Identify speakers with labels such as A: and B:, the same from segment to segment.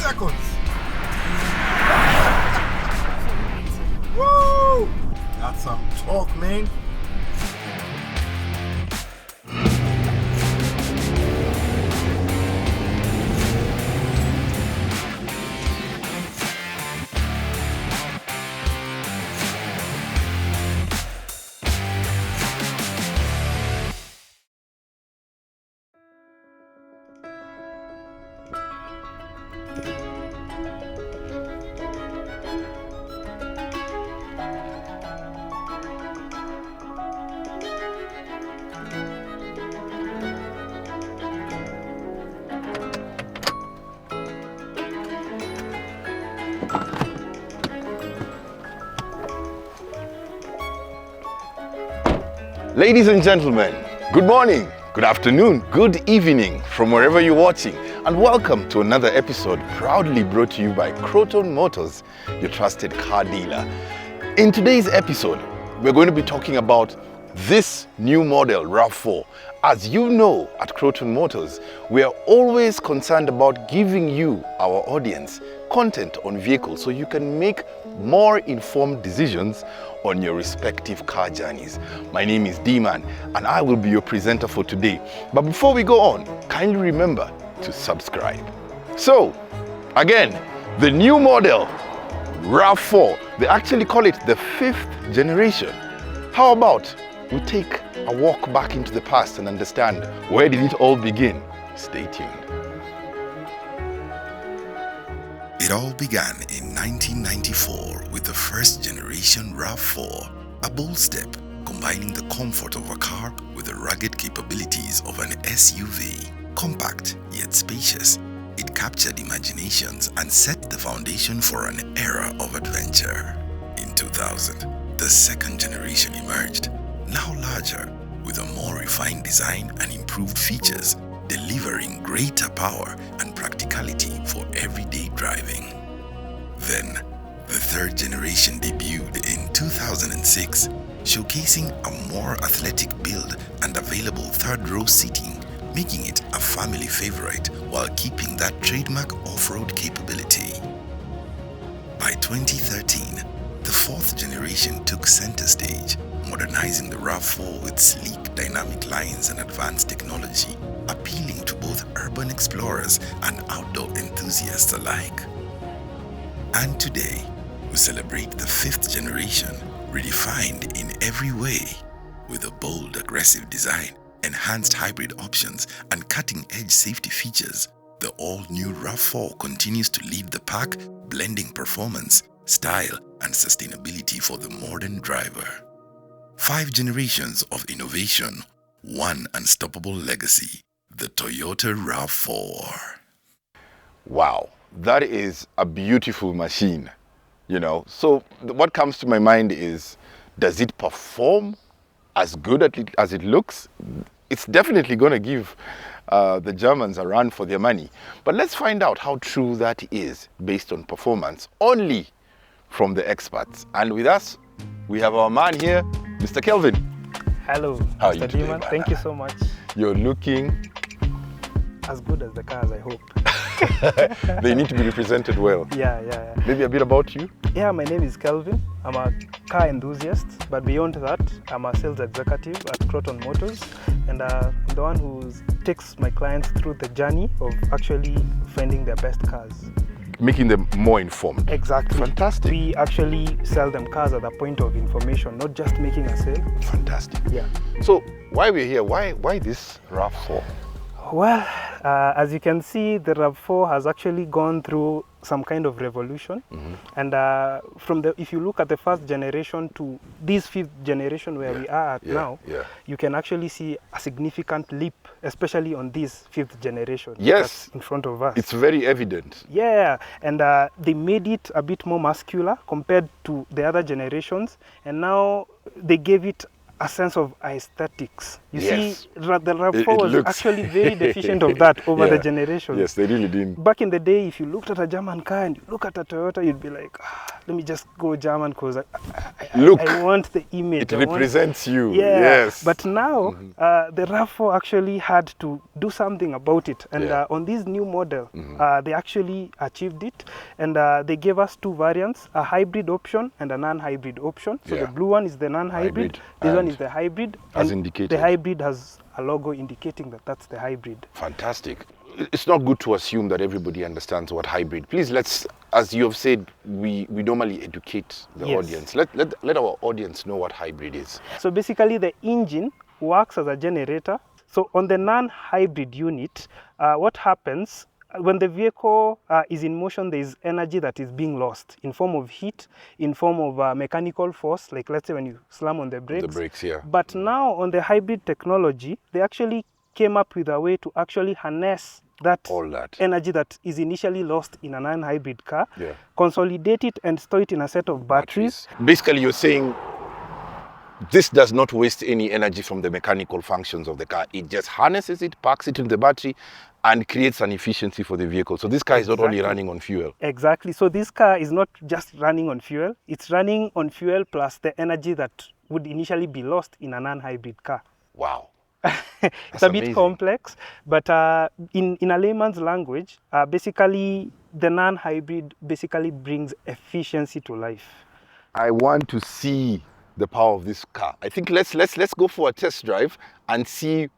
A: seconds. Woo! That's some torque, man.
B: Ladies and gentlemen, good morning, good afternoon, good evening from wherever you're watching, and welcome to another episode proudly brought to you by Croton Motors, your trusted car dealer. In today's episode, we're going to be talking about this new model RAV4. As you know, at Croton Motors, we are always concerned about giving you, our audience, content on vehicles so you can make more informed decisions on your respective car journeys. My name is D-Man and I will be your presenter for today. But before we go on, kindly remember to subscribe. So, again, the new model RAV4, they actually call it the 5th generation. How about we take a walk back into the past and understand where did it all begin? Stay tuned.
C: It all began in 1994 with the first generation RAV4, a bold step combining the comfort of a car with the rugged capabilities of an SUV. Compact yet spacious, it captured imaginations and set the foundation for an era of adventure. In 2000, the second generation emerged, now larger, with a more refined design and improved features, delivering greater power and practicality for everyday driving. Then, the third generation debuted in 2006, showcasing a more athletic build and available third-row seating, making it a family favorite while keeping that trademark off-road capability. By 2013, the fourth generation took center stage, modernizing the RAV4 with sleek dynamic lines and advanced technology, appealing to both urban explorers and outdoor enthusiasts alike. And today, we celebrate the 5th generation, redefined in every way, with a bold, aggressive design, enhanced hybrid options, and cutting-edge safety features. The all-new RAV4 continues to lead the pack, blending performance, style, and sustainability for the modern driver. 5 generations of innovation, one unstoppable legacy, the Toyota RAV4.
B: Wow, that is a beautiful machine, you know. So what comes to my mind is, does it perform as good as it looks? It's definitely going to give the Germans a run for their money. But let's find out how true that is based on performance, only from the experts. And with us, we have our man here, Mr. Kelvin.
D: Hello,
B: How are
D: Mr.
B: you today,
D: Demon.
B: man?
D: Thank you so much.
B: You're looking...
D: As good as the cars, I hope.
B: They need to be represented well.
D: Yeah.
B: Maybe a bit about you?
D: Yeah, my name is Kelvin. I'm a car enthusiast, but beyond that, I'm a sales executive at Croton Motors, and I'm the one who takes my clients through the journey of actually finding their best cars.
B: Making them more informed.
D: Exactly.
B: Fantastic.
D: We actually sell them cars at the point of information, not just making a sale.
B: Fantastic.
D: Yeah.
B: So why we're here? Why this RAV4?
D: Well, as you can see, the RAV4 has actually gone through some kind of revolution. And if you look at the first generation to this 5th generation where we are at now, you can actually see a significant leap, especially on this 5th generation.
B: Yes.
D: In front of us.
B: It's very evident.
D: Yeah, and they made it a bit more muscular compared to the other generations, and now they gave it a sense of aesthetics. You
B: Yes.
D: see, the RAV4
B: It
D: was
B: looks-
D: actually very deficient of that over the
B: Yeah.
D: generations.
B: Yes, they really didn't.
D: Back in the day, if you looked at a German car and you look at a Toyota, you'd be like, let me just go German because
B: Look,
D: I want the image.
B: it
D: I want-
B: represents you.
D: Yeah,
B: Yes.
D: but now the RAV4 actually had to do something about it, and
B: Yeah.
D: on this new model, they actually achieved it, and they gave us two variants: a hybrid option and a non-hybrid option. So
B: Yeah.
D: the blue one is the non-hybrid.
B: Hybrid,
D: This one
B: and
D: is the hybrid.
B: as
D: and
B: indicated.
D: the hybrid has a logo indicating that that's the hybrid.
B: Fantastic. It's not good to assume that everybody understands what hybrid. Please, let's, as you have said, we normally educate the
D: Yes.
B: audience. Let our audience know what hybrid is.
D: So basically, the engine works as a generator. So on the non-hybrid unit, what happens when the vehicle is in motion? There is energy that is being lost in form of heat, in form of mechanical force, like let's say when you slam on the brakes.
B: The brakes, yeah.
D: But now on the hybrid technology, they actually came up with a way to actually harness
B: All that.
D: energy that is initially lost in a non-hybrid car,
B: Yeah.
D: consolidate it and store it in a set of batteries.
B: Basically, you're saying this does not waste any energy from the mechanical functions of the car. It just harnesses it, packs it in the battery, and creates an efficiency for the vehicle. So this car is not only
D: Exactly.
B: running on fuel.
D: Exactly. So this car is not just running on fuel, it's running on fuel plus the energy that would initially be lost in a non-hybrid car.
B: Wow.
D: It's a bit
B: amazing.
D: complex, but in a layman's language, basically the non-hybrid basically brings efficiency to life.
B: I want to see the power of this car. I think let's go for a test drive and see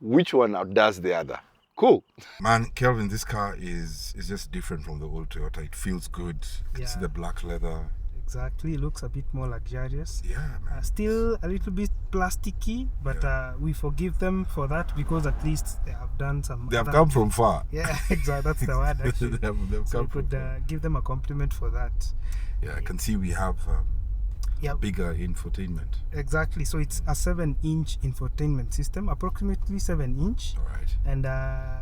B: which one outdoes the other. Cool.
A: Man, Kelvin, this car is just different from the old Toyota. It feels good. You can see
D: Yeah.
A: the black leather.
D: Exactly. It looks a bit more luxurious.
A: Yeah, man.
D: Still a little bit plasticky, but we forgive them for that because at least they have done some.
A: They have
D: other-
A: come from far.
D: Yeah, exactly. That's the word. Actually.
A: They've
D: So
A: come
D: we
A: from
D: could
A: far.
D: give them a compliment for that.
A: Yeah, I can see we have
D: Yeah,
A: bigger infotainment.
D: exactly. So it's a 7-inch infotainment system, approximately 7-inch.
A: All right.
D: And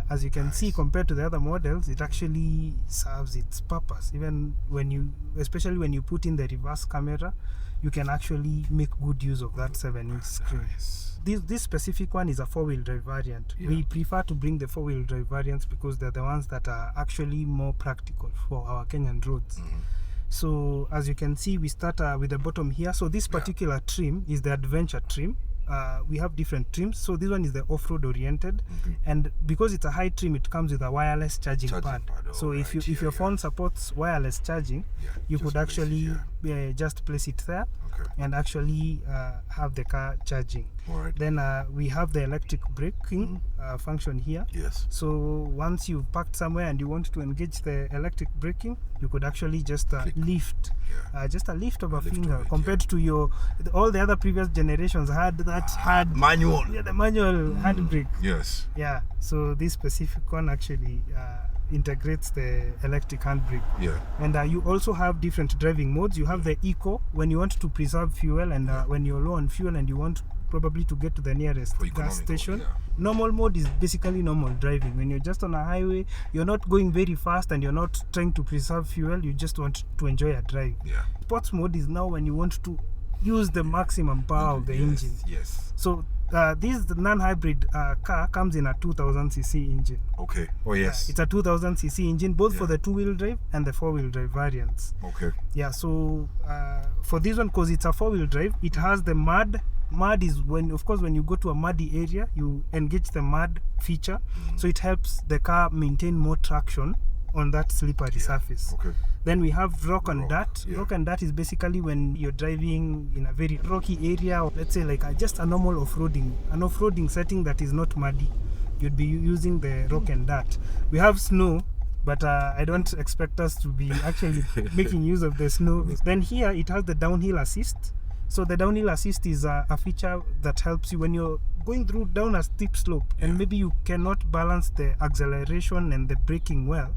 D: as you can see, compared to the other models, it actually serves its purpose. Even when you, especially when you put in the reverse camera, you can actually make good use of that 7-inch screen.
A: Nice.
D: This specific one is a 4-wheel drive variant.
A: Yeah.
D: We prefer to bring the 4-wheel drive variants because they're the ones that are actually more practical for our Kenyan roads. So as you can see, we start with the bottom here. So this particular trim is the adventure trim. We have different trims. So this one is the off-road oriented, and because it's a high trim, it comes with a wireless charging pad. So if
A: alright,
D: your phone supports wireless charging, you
A: just
D: could
A: place it
D: actually
A: here.
D: just place it there
A: Okay.
D: and actually have the car charging.
A: All right.
D: Then we have the electric braking function here.
A: Yes.
D: So once you've parked somewhere and you want to engage the electric braking, you could actually just lift,
A: Yeah.
D: just a lift of a
A: lift
D: finger
A: of it,
D: compared to all the other previous generations had that hard
A: Manual.
D: yeah, the manual hand brake.
A: Yes.
D: Yeah. So this specific one actually integrates the electric handbrake.
A: Yeah.
D: And you also have different driving modes. You have the eco when you want to preserve fuel, and when you're low on fuel and you want probably to get to the nearest
A: For
D: gas
A: economical,
D: station.
A: yeah.
D: Normal mode is basically normal driving. When you're just on a highway, you're not going very fast and you're not trying to preserve fuel, you just want to enjoy a drive.
A: Yeah.
D: Sports mode is now when you want to use the maximum power of the
A: Yes,
D: engine.
A: Yes.
D: So this non-hybrid car comes in a 2000cc engine.
A: Okay. Oh yes.
D: It's a 2000cc engine, both for
A: Yeah.
D: the two-wheel drive and the four-wheel drive variants.
A: Okay.
D: Yeah, so for this one, because it's a four-wheel drive, it has the mud. Mud is when, of course, when you go to a muddy area, you engage the mud feature. So it helps the car maintain more traction on that slippery surface.
A: Okay.
D: Then we have rock and dirt.
A: yeah.
D: Rock and dirt is basically when you're driving in a very rocky area, or let's say like just a normal off-roading, an off-roading setting that is not muddy. You'd be using the rock and dirt. We have snow, but I don't expect us to be actually making use of the snow. Then here it has the downhill assist. So the downhill assist is a feature that helps you when you're going down a steep slope and maybe you cannot balance the acceleration and the braking well.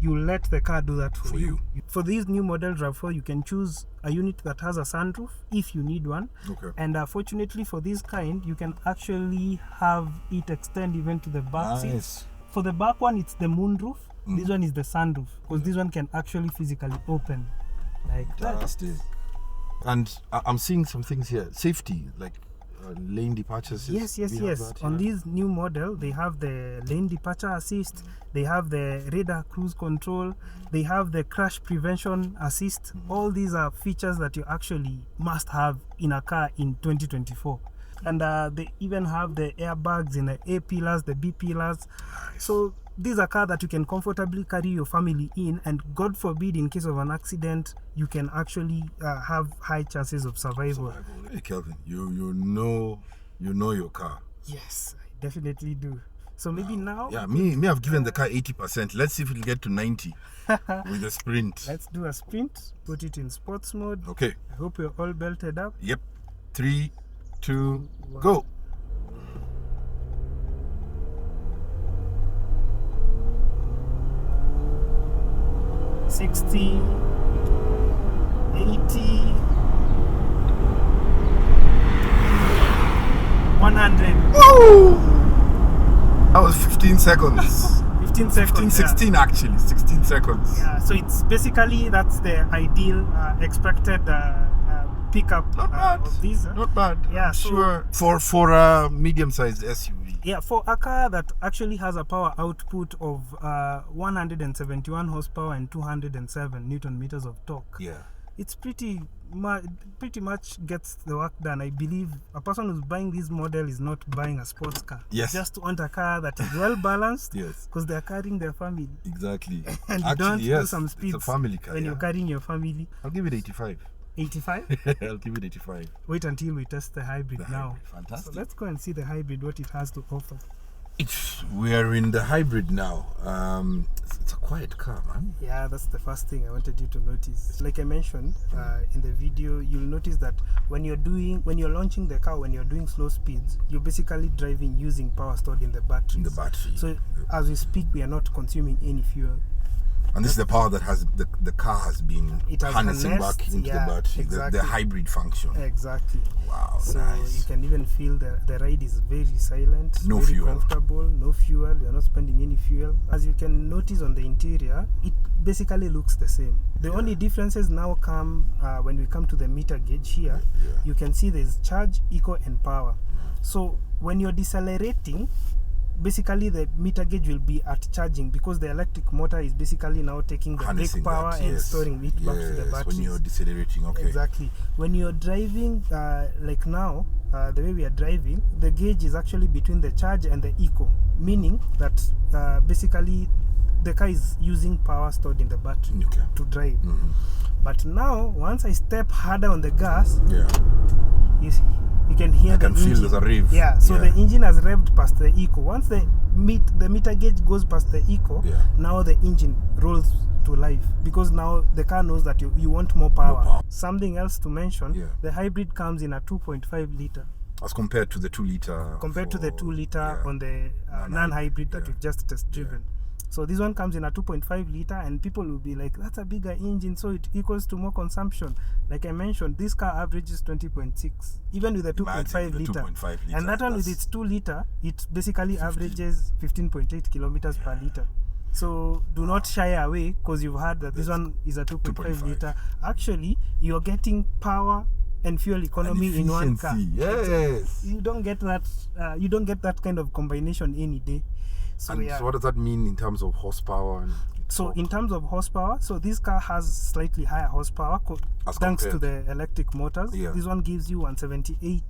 D: You let the car do that for you. For these new model RAV4, you can choose a unit that has a sunroof if you need one.
A: Okay.
D: And fortunately for this kind, you can actually have it extend even to the back seats.
A: Nice.
D: For the back one, it's the moonroof. This one is the sunroof, because this one can actually physically open like that.
A: Fantastic. And I'm seeing some things here. Safety, like lane departures.
D: Yes. On this new model, they have the lane departure assist, they have the radar cruise control, they have the crash prevention assist. All these are features that you actually must have in a car in 2024. And they even have the airbags in the A pillars, the B pillars. So these are cars that you can comfortably carry your family in, and God forbid, in case of an accident, you can actually have high chances of survival.
A: Hey Kelvin, you know your car.
D: Yes, I definitely do. So maybe now...
A: Yeah, me I've given the car 80%. Let's see if it'll get to 90 with a sprint.
D: Let's do a sprint, put it in sports mode.
A: Okay.
D: I hope you're all belted up.
A: Yep. 3, 2, go.
D: $60, $80, $100.
A: Woo! That was 15 seconds.
D: 15 seconds.
A: 16 actually. 16 seconds.
D: Yeah, so it's basically, that's the ideal expected pickup of these.
A: Not bad.
D: Yeah,
A: sure. For a medium-sized SUV.
D: Yeah, for a car that actually has a power output of 171 horsepower and 207 Newton meters of torque.
A: Yeah.
D: It's pretty much gets the work done. I believe a person who's buying this model is not buying a sports car.
A: Yes.
D: Just want a car that is well balanced.
A: Yes.
D: Because they're carrying their family.
A: Exactly.
D: And
A: actually,
D: you don't
A: yes,
D: do some speeds
A: it's a family car,
D: when you're carrying your family.
A: I'll give it 85.
D: 85?
A: I'll give it 85.
D: Wait until we test the hybrid now.
A: Fantastic.
D: So let's go and see the hybrid, what it has to offer.
A: We are in the hybrid now. It's a quiet car, man.
D: Yeah, that's the first thing I wanted you to notice. Like I mentioned in the video, you'll notice that when you're launching the car, when you're doing slow speeds, you're basically driving using power stored in the battery.
A: In the battery.
D: So as we speak, we are not consuming any fuel.
A: And this is the power that has the car has been harnessing
D: harnessed,
A: back into the battery,
D: exactly.
A: the hybrid function.
D: Exactly.
A: Wow,
D: so
A: nice.
D: You can even feel the ride is very silent,
A: no
D: very
A: fuel.
D: Comfortable, no fuel, you're not spending any fuel. As you can notice on the interior, it basically looks the same. The only differences now come when we come to the meter gauge here. You can see there's charge, eco and power. So when you're decelerating, basically the meter gauge will be at charging, because the electric motor is basically now taking the brake power and storing it back to the battery.
A: When you're decelerating, okay.
D: Exactly. When you're driving, like now, the way we are driving, the gauge is actually between the charge and the eco, meaning that basically the car is using power stored in the battery to drive. But now, once I step harder on the gas, you can hear the engine.
A: Feel the rev.
D: Yeah, so the engine has revved past the eco. Once the meter gauge goes past the eco, now the engine rolls to life, because now the car knows that you want more power. Something else to mention, the hybrid comes in a 2.5 liter.
A: As compared to the 2 liter.
D: Compared to the 2 liter on the non-hybrid that we've just test driven. So this one comes in a 2.5 liter, and people will be like, that's a bigger engine, so it equals to more consumption. Like I mentioned, this car averages 20.6, even with a 2.5 liter. And that one with its 2 liter, it basically averages 15.8 kilometers per liter. So do not shy away, because you've heard that this one is a 2.5 liter. Actually, you're getting power and fuel economy in one car.
A: Yes.
D: You don't get that. You don't get that kind of combination any day. So,
A: so what does that mean in terms of horsepower?
D: So in terms of horsepower, so this car has slightly higher horsepower thanks to the electric motors. This one gives you 178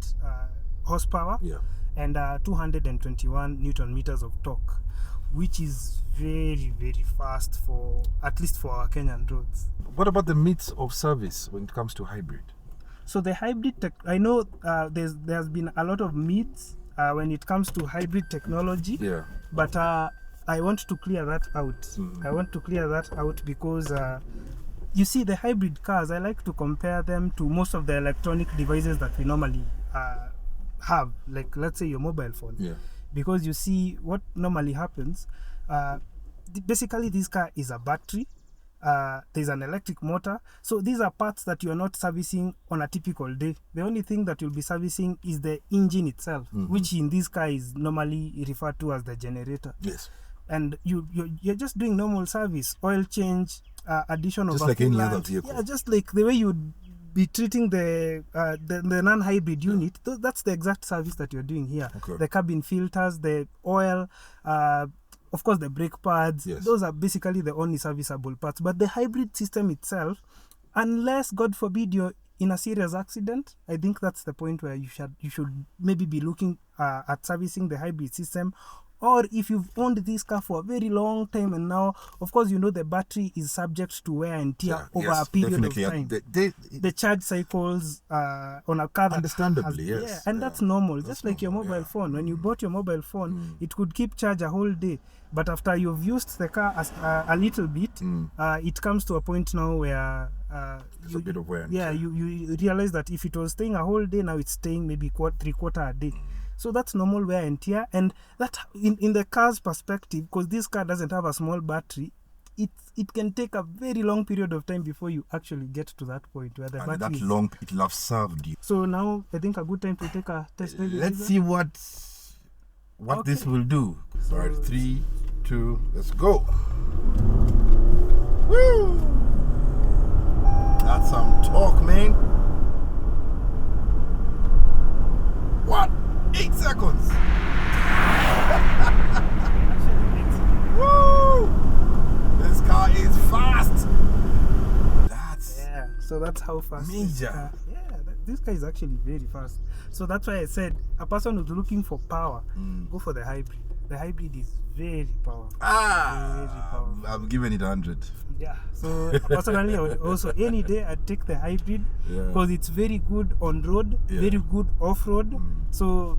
D: horsepower and 221 Newton meters of torque, which is very, very fast for, at least for our Kenyan roads.
A: What about the myths of service when it comes to hybrid?
D: So the hybrid I know there's been a lot of myths when it comes to hybrid technology. But I want to clear that out. I want to clear that out because you see, the hybrid cars, I like to compare them to most of the electronic devices that we normally have, like let's say your mobile phone. Because you see, what normally happens, basically this car is a battery. There's an electric motor, so these are parts that you're not servicing on a typical day. The only thing that you'll be servicing is the engine itself, which in this car is normally referred to as the generator. And you're just doing normal service, oil change, addition of
A: just like any other vehicle.
D: Just like the way you be treating the non-hybrid unit. That's the exact service that you're doing here.
A: Okay.
D: The cabin filters, the oil, of course the brake pads.
A: Yes.
D: Those are basically the only serviceable parts. But the hybrid system itself, unless God forbid you're in a serious accident, I think that's the point where you should maybe be looking at servicing the hybrid system. Or if you've owned this car for a very long time and now, of course, you know the battery is subject to wear and tear over a period of time. The charge cycles on a car that
A: understandably, yes.
D: Yeah, and that's normal. Just like your mobile phone. When you bought your mobile phone, it could keep charge a whole day. But after you've used the car as a little bit, it comes to a point now where
A: it's a bit of wear and
D: tear. You realize that if it was staying a whole day, now it's staying maybe 3/4 a day. So that's normal wear and tear. And that in the car's perspective, because this car doesn't have a small battery, it can take a very long period of time before you actually get to that point where the battery
A: that
D: is.
A: long it will have served you.
D: So now I think a good time to take a test drive.
A: Let's see what this will do. All right, 3, 2, let's go. Woo! That's some torque, man. What? 8 seconds. Woo! This car is fast.
D: So that's how fast.
A: Major.
D: This car is actually very fast. So that's why I said a person who's looking for power, go for the hybrid. The hybrid is very powerful. Very powerful.
A: I'm giving it 100.
D: Yeah. So personally, I would also any day I'd take the hybrid because it's very good on road, very good off road. So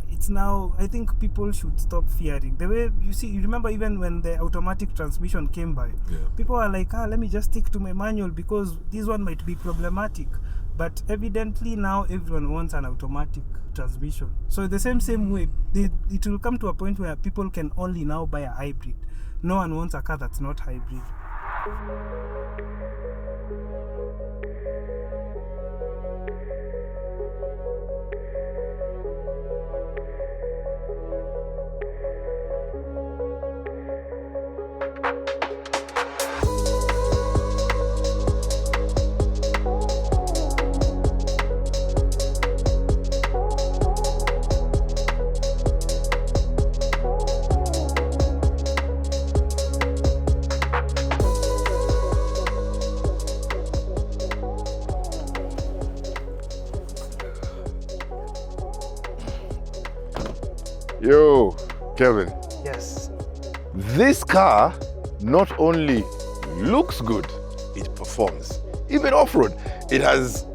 D: it's now, I think people should stop fearing. The way you remember even when the automatic transmission came by, people are like, let me just stick to my manual because this one might be problematic. But evidently now everyone wants an automatic transmission. So the same way, it will come to a point where people can only now buy a hybrid. No one wants a car that's not hybrid.
B: Yo, Kevin.
D: Yes.
B: This car not only looks good, it performs. Even off-road, it has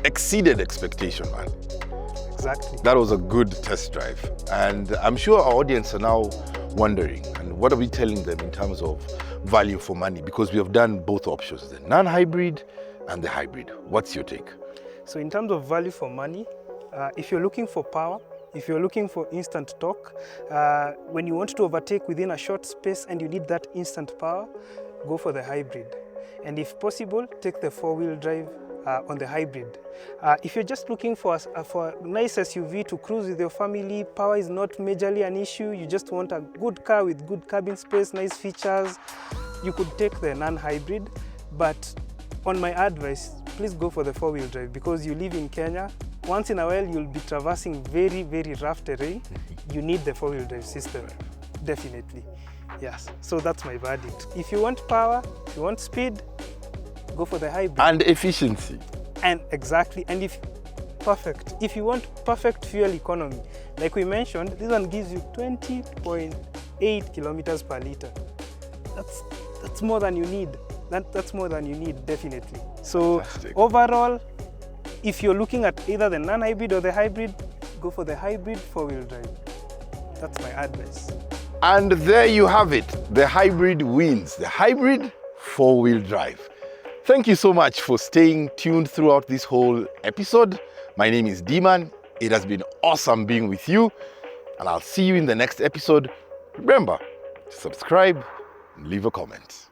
B: exceeded expectation, man.
D: Exactly.
B: That was a good test drive. And I'm sure our audience are now wondering, and what are we telling them in terms of value for money? Because we have done both options, the non-hybrid and the hybrid. What's your take?
D: So in terms of value for money, if you're looking for power, if you're looking for instant torque, when you want to overtake within a short space and you need that instant power, go for the hybrid. And if possible, take the 4-wheel drive on the hybrid. If you're just looking for a nice SUV to cruise with your family, power is not majorly an issue, you just want a good car with good cabin space, nice features, you could take the non-hybrid. But on my advice, please go for the 4-wheel drive because you live in Kenya. Once in a while, you'll be traversing very, very rough terrain. You need the 4-wheel drive system, definitely. Yes, so that's my verdict. If you want power, if you want speed, go for the hybrid.
B: And efficiency.
D: And exactly, and if you want perfect fuel economy, like we mentioned, this one gives you 20.8 kilometers per liter. That's more than you need. That's more than you need, definitely. So
B: Fantastic.
D: Overall, if you're looking at either the non-hybrid or the hybrid, go for the hybrid 4-wheel drive. That's my advice.
B: And there you have it. The hybrid wins. The hybrid 4-wheel drive. Thank you so much for staying tuned throughout this whole episode. My name is D-Man. It has been awesome being with you. And I'll see you in the next episode. Remember to subscribe and leave a comment.